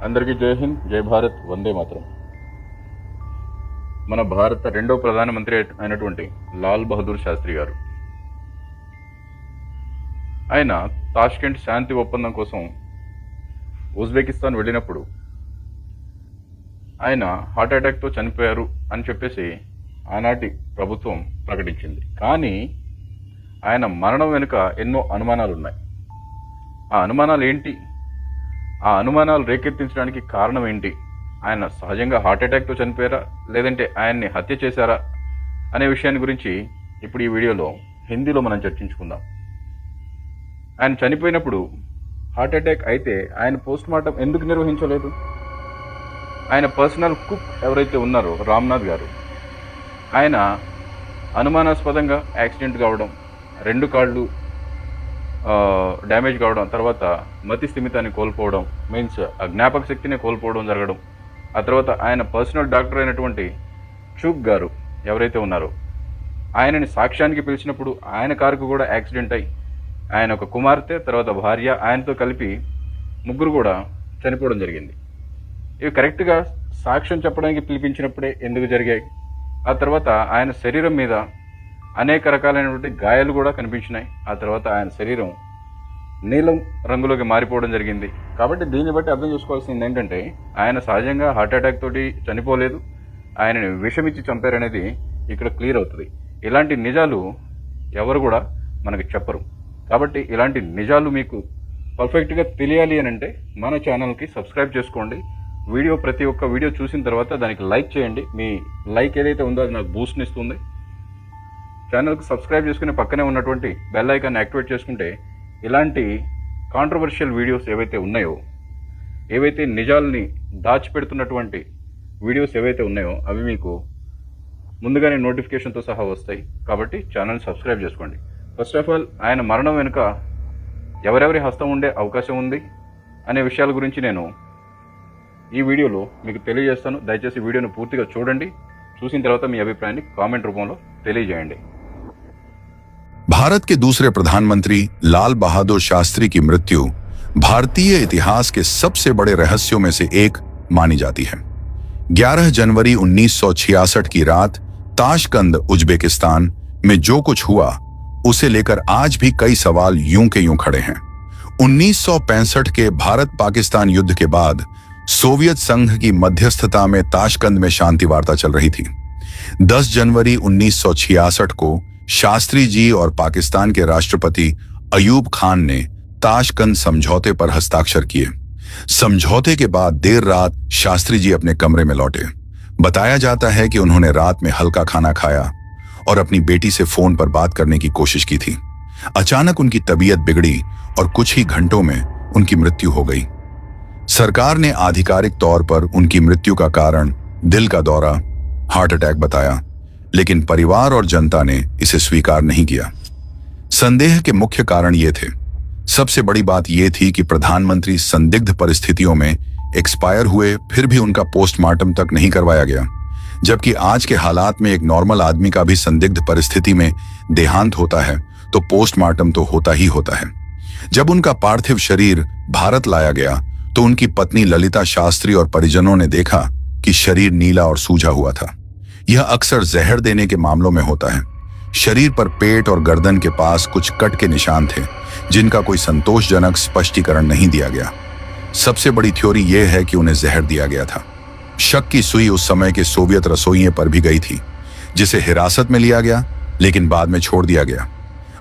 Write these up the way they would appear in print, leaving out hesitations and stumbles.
అందరికీ జై హింద్, జై భారత్, వందే మాతరం. మన భారత రెండవ ప్రధానమంత్రి అయినటువంటి లాల్ బహదూర్ శాస్త్రి గారు, ఆయన తాష్కెంట్ శాంతి ఒప్పందం కోసం ఉజ్బెకిస్తాన్ వెళ్ళినప్పుడు ఆయన హార్ట్ అటాక్తో చనిపోయారు అని చెప్పేసి ఆనాటి ప్రభుత్వం ప్రకటించింది. కానీ ఆయన మరణం వెనుక ఎన్నో అనుమానాలు ఉన్నాయి. ఆ అనుమానాలు ఏంటి? ఆ అనుమానాలు రేకెత్తించడానికి కారణం ఏంటి? ఆయన సహజంగా హార్ట్ అటాక్తో చనిపోయారా, లేదంటే ఆయన్ని హత్య చేశారా అనే విషయాన్ని గురించి ఇప్పుడు ఈ వీడియోలో హిందీలో మనం చర్చించుకుందాం. ఆయన చనిపోయినప్పుడు హార్ట్ అటాక్ అయితే ఆయన పోస్ట్ మార్టం ఎందుకు నిర్వహించలేదు? ఆయన పర్సనల్ కుక్ ఎవరైతే ఉన్నారో రామ్నాథ్ గారు, ఆయన అనుమానాస్పదంగా యాక్సిడెంట్ కావడం, 2 కాళ్ళు డ్యామేజ్ కావడం, తర్వాత మతి స్థిమితాన్ని కోల్పోవడం, మీన్స్ జ్ఞాపక శక్తిని కోల్పోవడం జరగడం, ఆ తర్వాత ఆయన పర్సనల్ డాక్టర్ అయినటువంటి చూక్ గారు ఎవరైతే ఉన్నారో ఆయనని సాక్ష్యానికి పిలిచినప్పుడు ఆయన కారుకు కూడా యాక్సిడెంట్ అయ్యి ఆయన ఒక కుమార్తె, తర్వాత భార్య, ఆయనతో కలిపి 3 కూడా చనిపోవడం జరిగింది. ఇవి కరెక్ట్గా సాక్ష్యం చెప్పడానికి పిలిపించినప్పుడే ఎందుకు జరిగాయి? ఆ తర్వాత ఆయన శరీరం మీద అనేక రకాలైనటువంటి గాయాలు కూడా కనిపించినాయి. ఆ తర్వాత ఆయన శరీరం నీలం రంగులోకి మారిపోవడం జరిగింది. కాబట్టి దీన్ని బట్టి అర్థం చేసుకోవాల్సింది ఏంటంటే ఆయన సహజంగా హార్ట్ అటాక్ తోటి చనిపోలేదు, ఆయనని విషమిచ్చి చంపారనేది ఇక్కడ క్లియర్ అవుతుంది. ఇలాంటి నిజాలు ఎవరు కూడా మనకి చెప్పరు. కాబట్టి ఇలాంటి నిజాలు మీకు పర్ఫెక్ట్గా తెలియాలి అని అంటే మన ఛానల్కి సబ్స్క్రైబ్ చేసుకోండి. ప్రతి ఒక్క వీడియో చూసిన తర్వాత దానికి లైక్ చేయండి. మీ లైక్ ఏదైతే ఉందో అది నాకు బూస్ట్ని ఇస్తుంది. ఛానల్కి సబ్స్క్రైబ్ చేసుకుని పక్కనే ఉన్నటువంటి బెల్ ఐకాన్ యాక్టివేట్ చేసుకుంటే ఇలాంటి కాంట్రవర్షియల్ వీడియోస్ ఏవైతే ఉన్నాయో, ఏవైతే నిజాలని దాచిపెడుతున్నటువంటి వీడియోస్ ఏవైతే ఉన్నాయో అవి మీకు ముందుగానే నోటిఫికేషన్తో సహా వస్తాయి. కాబట్టి ఛానల్ సబ్స్క్రైబ్ చేసుకోండి. ఫస్ట్ ఆఫ్ ఆల్, ఆయన మరణం వెనుక ఎవరెవరి హస్తం ఉండే అవకాశం ఉంది అనే విషయాల గురించి నేను ఈ వీడియోలో మీకు తెలియజేస్తాను. దయచేసి వీడియోను పూర్తిగా చూడండి. చూసిన తర్వాత మీ అభిప్రాయాన్ని కామెంట్ రూపంలో తెలియజేయండి. भारत के दूसरे प्रधानमंत्री लाल बहादुर शास्त्री की मृत्यु भारतीय इतिहास के सबसे बड़े रहस्यों में से एक मानी जाती है। 11 जनवरी 1966 की रात ताशकंद, उज्बेकिस्तान में जो कुछ हुआ उसे लेकर आज भी कई सवाल यूं के यूं खड़े हैं। 1965 के भारत पाकिस्तान युद्ध के बाद सोवियत संघ की मध्यस्थता में ताशकंद में शांति वार्ता चल रही थी। 10 जनवरी 1966 को शास्त्री जी और पाकिस्तान के राष्ट्रपति अयूब खान ने ताशकंद समझौते पर हस्ताक्षर किए। समझौते के बाद देर रात शास्त्री जी अपने कमरे में लौटे। बताया जाता है कि उन्होंने रात में हल्का खाना खाया और अपनी बेटी से फोन पर बात करने की कोशिश की थी। अचानक उनकी तबीयत बिगड़ी और कुछ ही घंटों में उनकी मृत्यु हो गई। सरकार ने आधिकारिक तौर पर उनकी मृत्यु का कारण दिल का दौरा, हार्ट अटैक बताया, लेकिन परिवार और जनता ने इसे स्वीकार नहीं किया। संदेह के मुख्य कारण ये थे। सबसे बड़ी बात यह थी कि प्रधानमंत्री संदिग्ध परिस्थितियों में एक्सपायर हुए, फिर भी उनका पोस्टमार्टम तक नहीं करवाया गया, जबकि आज के हालात में एक नॉर्मल आदमी का भी संदिग्ध परिस्थिति में देहांत होता है तो पोस्टमार्टम तो होता ही होता है। जब उनका पार्थिव शरीर भारत लाया गया तो उनकी पत्नी ललिता शास्त्री और परिजनों ने देखा कि शरीर नीला और सूजा हुआ था। यह अक्सर जहर देने के मामलों में होता है। शरीर पर पेट और गर्दन के पास कुछ कट के निशान थे, जिनका कोई संतोषजनक स्पष्टीकरण नहीं दिया गया। सबसे बड़ी थ्योरी यह है कि उन्हें जहर दिया गया था। शक की सुई उस समय के सोवियत रसोइये पर भी गई थी, जिसे हिरासत में लिया गया लेकिन बाद में छोड़ दिया गया।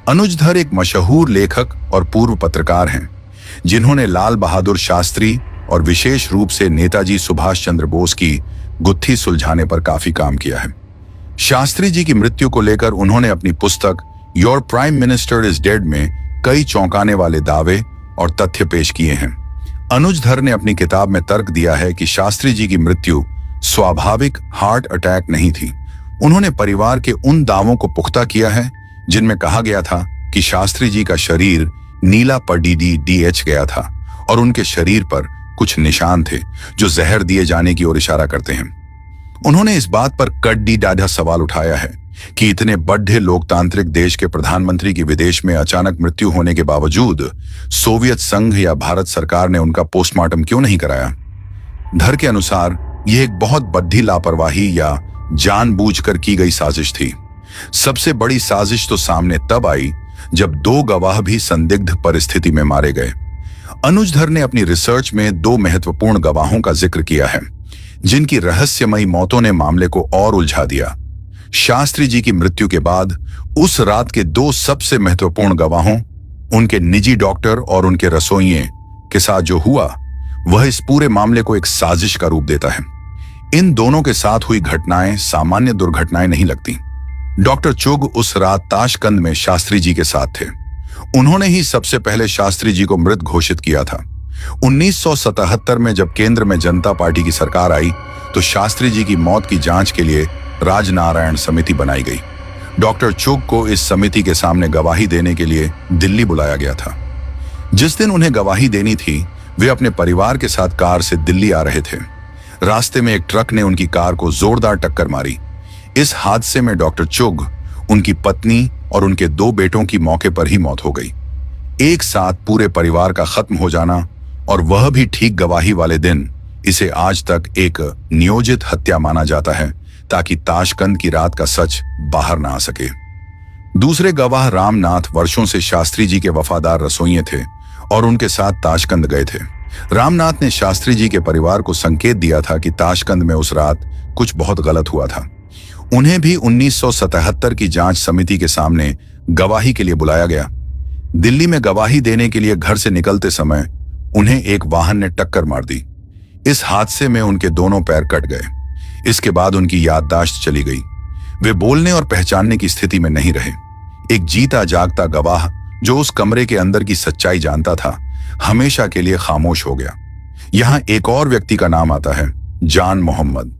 अनुज धर एक मशहूर लेखक और पूर्व पत्रकार हैं, जिन्होंने लाल बहादुर शास्त्री और विशेष रूप से नेताजी सुभाष चंद्र बोस की गुत्थी सुलझाने पर काफी काम किया है। शास्त्री जी की मृत्यु को लेकर उन्होंने अपनी पुस्तक your prime minister is dead में कई चौंकाने वाले दावे और तथ्य पेश किए हैं। अनुज धर ने अपनी किताब में तर्क दिया है कि शास्त्री जी की मृत्यु स्वाभाविक हार्ट अटैक नहीं थी। उन्होंने परिवार के उन दावों को पुख्ता किया है जिनमें कहा गया था कि शास्त्री जी का शरीर नीला DH गया था और उनके शरीर पर कुछ निशान थे जो जहर दिए जाने की ओर इशारा करते हैं। उन्होंने इस बात पर कड्डी डाढ़ा सवाल उठाया है कि इतने बड़े लोकतांत्रिक देश के प्रधानमंत्री की विदेश में अचानक मृत्यु होने के बावजूद सोवियत संघ या भारत सरकार ने उनका पोस्टमार्टम क्यों नहीं कराया। धर के अनुसार यह एक बहुत बड्ढी लापरवाही या जानबूझकर की गई साजिश थी। सबसे बड़ी साजिश तो सामने तब आई जब दो गवाह भी संदिग्ध परिस्थिति में मारे गए। अनुज धर ने अपनी रिसर्च में दो महत्वपूर्ण गवाहों का जिक्र किया है जिनकी रहस्यमयी मौतों ने मामले को और उलझा दिया। शास्त्री जी की मृत्यु के बाद उस रात के दो सबसे महत्वपूर्ण गवाहों, उनके निजी डॉक्टर और उनके रसोइये के साथ जो हुआ वह इस पूरे मामले को एक साजिश का रूप देता है। इन दोनों के साथ हुई घटनाएं सामान्य दुर्घटनाएं नहीं लगती। डॉक्टर चुग उस रात ताशकंद में शास्त्री जी के साथ थे। उन्होंने ही सबसे पहले शास्त्री जी को मृत घोषित किया था। 1977 में जब केंद्र में जनता पार्टी की सरकार आई तो शास्त्री जी की मौत की जांच के लिए राजनारायण समिति बनाई गई। डॉक्टर चुग को इस समिति के सामने गवाही देने के लिए दिल्ली बुलाया गया था। जिस दिन उन्हें गवाही देनी थी वे अपने परिवार के साथ कार से दिल्ली आ रहे थे। रास्ते में एक ट्रक ने उनकी कार को जोरदार टक्कर मारी। इस हादसे में डॉक्टर चुग, उनकी पत्नी और उनके दो बेटों की मौके पर ही मौत हो गई। एक साथ पूरे परिवार का खत्म हो जाना और वह भी ठीक गवाही वाले दिन, इसे आज तक एक नियोजित हत्या माना जाता है ताकि ताशकंद की रात का सच बाहर ना आ सके। दूसरे गवाह रामनाथ वर्षों से शास्त्री जी के वफादार रसोइये थे और उनके साथ ताशकंद गए थे। रामनाथ ने शास्त्री जी के परिवार को संकेत दिया था कि ताशकंद में उस रात कुछ बहुत गलत हुआ था। उन्हें भी 1977 की जांच समिति के सामने गवाही के लिए बुलाया गया। दिल्ली में गवाही देने के लिए घर से निकलते समय उन्हें एक वाहन ने टक्कर मार दी। इस हादसे में उनके दोनों पैर कट गए। इसके बाद उनकी याददाश्त चली गई। वे बोलने और पहचानने की स्थिति में नहीं रहे। एक जीता जागता गवाह जो उस कमरे के अंदर की सच्चाई जानता था, हमेशा के लिए खामोश हो गया। यहां एक और व्यक्ति का नाम आता है, जान मोहम्मद।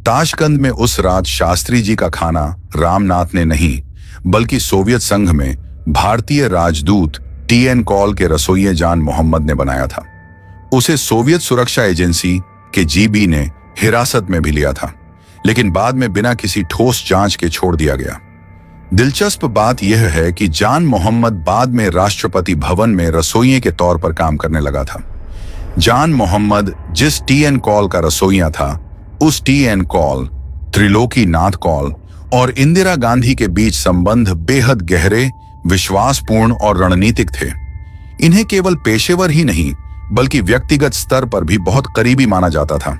ताशकंद में उस रात शास्त्री जी का खाना रामनाथ ने नहीं बल्कि सोवियत संघ में भारतीय राजदूत टीएन कॉल के रसोइये जान मोहम्मद ने बनाया था। उसे सोवियत सुरक्षा एजेंसी के जीबी ने हिरासत में भी लिया था, लेकिन बाद में बिना किसी ठोस जांच के छोड़ दिया गया। दिलचस्प बात यह है कि जान मोहम्मद बाद में राष्ट्रपति भवन में रसोइये के तौर पर काम करने लगा था। जान मोहम्मद जिस टीएन कॉल का रसोइया था, उस टीएन कॉल, त्रिलोकी नाथ कॉल और इंदिरा गांधी के बीच संबंध बेहद गहरे, विश्वासपूर्ण और रणनीतिक थे। इन्हें केवल पेशेवर ही नहीं बल्कि व्यक्तिगत स्तर पर भी बहुत करीबी माना जाता था।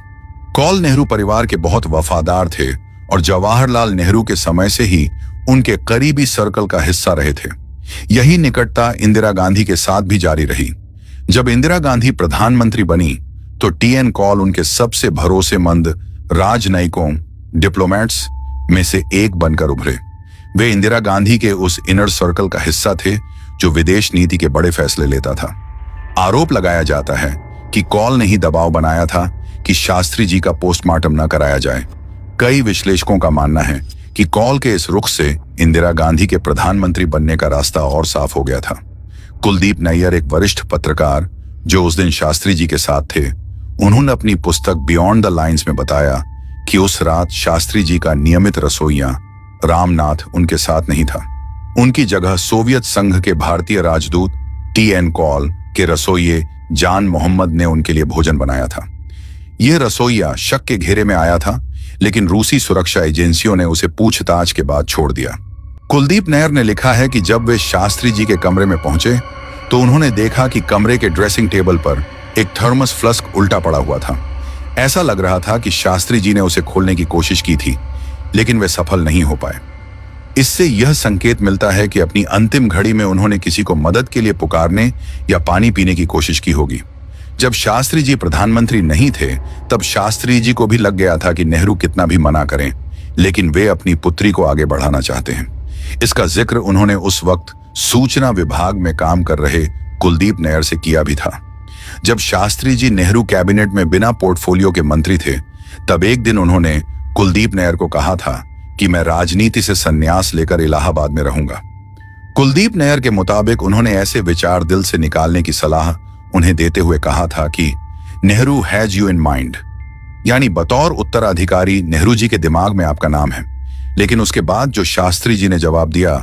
कॉल नेहरू परिवार के बहुत वफादार थे और जवाहरलाल नेहरू के समय से ही उनके करीबी सर्कल का हिस्सा रहे थे। यही निकटता इंदिरा गांधी के साथ भी जारी रही। जब इंदिरा गांधी प्रधानमंत्री बनी तो टीएन कॉल उनके सबसे भरोसेमंद राजनयिकों, डिप्लोमेट्स में से एक बनकर उभरे। वे इंदिरा गांधी के उस इनर सर्कल का हिस्सा थे जो विदेश नीति के बड़े फैसले लेता था। आरोप लगाया जाता है कि कॉल ने ही दबाव बनाया था कि शास्त्री जी का पोस्टमार्टम न कराया जाए। कई विश्लेषकों का मानना है कि कॉल के इस रुख से इंदिरा गांधी के प्रधानमंत्री बनने का रास्ता और साफ हो गया था। कुलदीप नैयर, एक वरिष्ठ पत्रकार जो उस दिन शास्त्री जी के साथ थे, उन्होंने अपनी पुस्तक बियॉन्ड द लाइन्स में बताया कि उस रात शास्त्री जी का नियमित रसोइया रामनाथ उनके साथ नहीं था। उनकी जगह सोवियत संघ के भारतीय राजदूत टीएन कॉल के रसोइये जान मोहम्मद ने उनके लिए भोजन बनाया था। यह रसोइया शक के घेरे में आया था, लेकिन रूसी सुरक्षा एजेंसियों ने उसे पूछताछ के बाद छोड़ दिया। कुलदीप नैयर ने लिखा है कि जब वे शास्त्री जी के कमरे में पहुंचे तो उन्होंने देखा कि कमरे के ड्रेसिंग टेबल पर एक थर्मस फ्लास्क उल्टा पड़ा हुआ था। ऐसा लग रहा था कि शास्त्री जी ने उसे खोलने की कोशिश की थी, लेकिन वे सफल नहीं हो पाए। इससे यह संकेत मिलता है कि अपनी अंतिम घड़ी में उन्होंने किसी को मदद के लिए पुकारने या पानी पीने की कोशिश की होगी। जब शास्त्री जी प्रधानमंत्री नहीं थे तब शास्त्री जी को भी लग गया था कि नेहरू कितना भी मना करें, लेकिन वे अपनी पुत्री को आगे बढ़ाना चाहते हैं। इसका जिक्र उन्होंने उस वक्त सूचना विभाग में काम कर रहे कुलदीप नैयर से किया भी था। जब शास्त्री जी नेहरू कैबिनेट में बिना पोर्टफोलियो के मंत्री थे, तब एक दिन उन्होंने कुलदीप नैयर को कहा था कि मैं राजनीति से संन्यास लेकर इलाहाबाद में रहूंगा। कुलदीप नैयर के मुताबिक उन्होंने ऐसे विचार दिल से निकालने की सलाह उन्हें देते हुए कहा था कि Nehru has you in mind, यानी बतौर उत्तराधिकारी नेहरू जी के दिमाग में आपका नाम है। लेकिन उसके बाद जो शास्त्री जी ने जवाब दिया,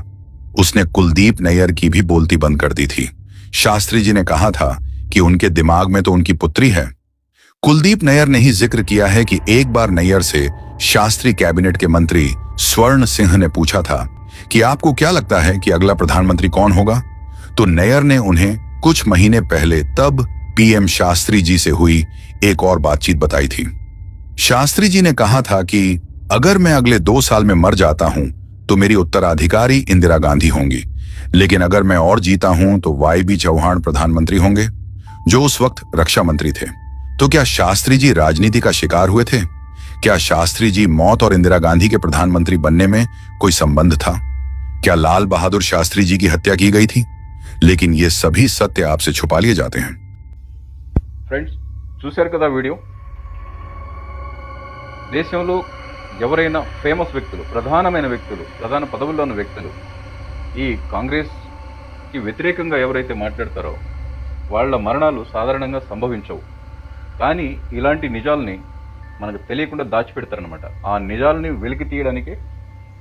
उसने कुलदीप नैयर की भी बोलती बंद कर दी थी। शास्त्री जी ने कहा था कि उनके दिमाग में तो उनकी पुत्री है। कुलदीप नैयर ने ही जिक्र किया है कि एक बार नैयर से शास्त्री कैबिनेट के मंत्री स्वर्ण सिंह ने पूछा था कि आपको क्या लगता है कि अगला प्रधानमंत्री कौन होगा, तो नैयर ने उन्हें कुछ महीने पहले तब पीएम शास्त्री जी से हुई एक और बातचीत बताई थी। शास्त्री जी ने कहा था कि अगर मैं अगले 2 साल में मर जाता हूं तो मेरी उत्तराधिकारी इंदिरा गांधी होंगी, लेकिन अगर मैं और जीता हूं तो वाई.बी. चौहान प्रधानमंत्री होंगे, जो उस वक्त रक्षा मंत्री थे। तो क्या शास्त्री जी राजनीति का शिकार हुए थे? क्या शास्त्री जी मौत और इंदिरा गांधी के प्रधानमंत्री बनने में कोई संबंध था? क्या लाल बहादुर शास्त्री जी की हत्या की गई थी? लेकिन ये सभी सत्य आपसे छुपा लिए जाते हैं। ఫ్రెండ్స్, చూశారు కదా వీడియో. దేశంలో ఎవరైనా ఫేమస్ వ్యక్తులు, ప్రధానమైన వ్యక్తులు, ప్రధాన పదవుల్లో ఉన్న వ్యక్తులు ఈ కాంగ్రెస్కి వ్యతిరేకంగా ఎవరైతే మాట్లాడతారో వాళ్ళ మరణాలు సాధారణంగా సంభవించవు. కానీ ఇలాంటి నిజాల్ని మనకు తెలియకుండా దాచిపెడతారనమాట. ఆ నిజాలని వెలికి తీయడానికే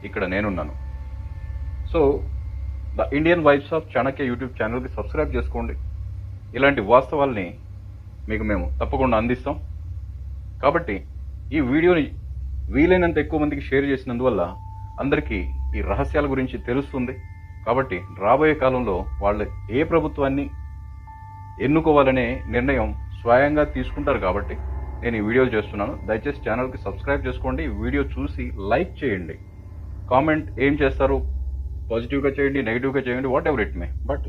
ఇక్కడ నేనున్నాను. So the Indian vibes of Chanakya YouTube ఛానల్కి సబ్స్క్రైబ్ చేసుకోండి. ఇలాంటి వాస్తవాల్ని మీకు మేము తప్పకుండా అందిస్తాం. కాబట్టి ఈ వీడియోని వీలైనంత ఎక్కువ మందికి షేర్ చేసినందువల్ల అందరికీ ఈ రహస్యాల గురించి తెలుస్తుంది. కాబట్టి రాబోయే కాలంలో వాళ్ళు ఏ ప్రభుత్వాన్ని ఎన్నుకోవాలనే నిర్ణయం స్వయంగా తీసుకుంటారు. కాబట్టి నేను ఈ వీడియోలు చేస్తున్నాను. దయచేసి ఛానల్కి సబ్స్క్రైబ్ చేసుకోండి. వీడియో చూసి లైక్ చేయండి. కామెంట్ ఏం చేస్తారు, పాజిటివ్గా చేయండి, నెగిటివ్గా చేయండి, what ever it may, but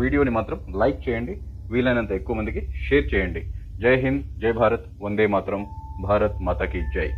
వీడియోని మాత్రం లైక్ చేయండి. వీలైనంత ఎక్కువ మందికి షేర్ చేయండి. జై హింద్, జై భారత్, వందే మాతరం, భారత్ మాతాకి జై.